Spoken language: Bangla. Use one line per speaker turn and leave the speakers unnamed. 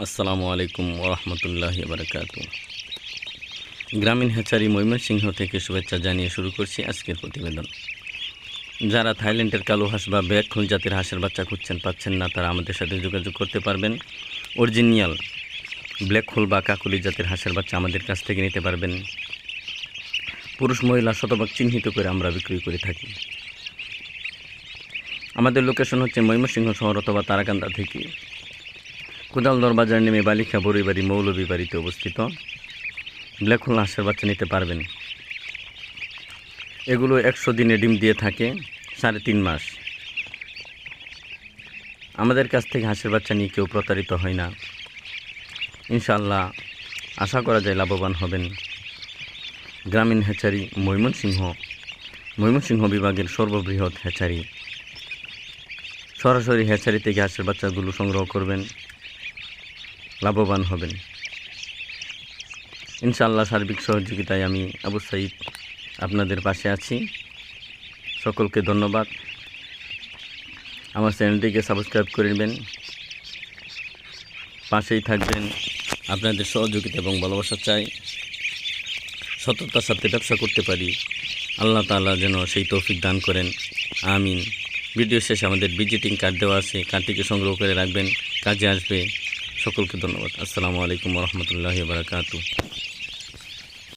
আসসালামু আলাইকুম ওরহমতুল্লাহি বারাকাতু। গ্রামীণ হ্যাচারি ময়মনসিংহ থেকে শুভেচ্ছা জানিয়ে শুরু করছি আজকের প্রতিবেদন। যারা থাইল্যান্ডের কালো হাঁস বা ব্ল্যাকখোল জাতের হাঁসের বাচ্চা খুঁজছেন, পাচ্ছেন না, তারা আমাদের সাথে যোগাযোগ করতে পারবেন। অরিজিনাল ব্ল্যাকখোল বা কাকুলি জাতের হাঁসের বাচ্চা আমাদের কাছ থেকে নিতে পারবেন। পুরুষ মহিলা শতভাগ চিহ্নিত করে আমরা বিক্রি করে থাকি। আমাদের লোকেশন হচ্ছে ময়মনসিংহ শহর অথবা তারাকান্দা থেকে কোদালদর বাজার নেমে বালিখা বড়ইবাড়ি মৌলভী বাড়িতে অবস্থিত। ব্ল্যাকখোল হাঁসের বাচ্চা নিতে পারবেন। এগুলো 100 দিনে ডিম দিয়ে থাকে, 3.5 মাস। আমাদের কাছ থেকে হাঁসের বাচ্চা নিয়ে কেউ প্রতারিত হয় না। ইনশাআল্লাহ আশা করা যায় লাভবান হবেন। গ্রামীণ হ্যাচারি ময়মনসিংহ বিভাগের সর্ববৃহৎ হ্যাচারি। সরাসরি হ্যাচারি থেকে হাঁসের বাচ্চাগুলো সংগ্রহ করবেন, লাভবান হবেন ইনশাআল্লাহ। সার্বিক সহযোগিতায় আমি আবু সাইদ আপনাদের পাশে আছি। সকলকে ধন্যবাদ। আমার চ্যানেলটিকে সাবস্ক্রাইব করে নেবেন, পাশেই থাকবেন। আপনাদের সহযোগিতা এবং ভালোবাসা চাই। সততার সাথে ব্যবসা করতে পারি, আল্লাহ তাআলা যেন সেই তৌফিক দান করেন, আমিন। ভিডিও শেষে আমাদের ভিজিটিং কার্ড দেওয়া আছে, কার্ডটিকে সংগ্রহ করে রাখবেন, কাজে আসবে। সকলকে ধন্যবাদ। আসসালামু আলাইকুম ওরহমতুল্লাহি বারাকাতুহু।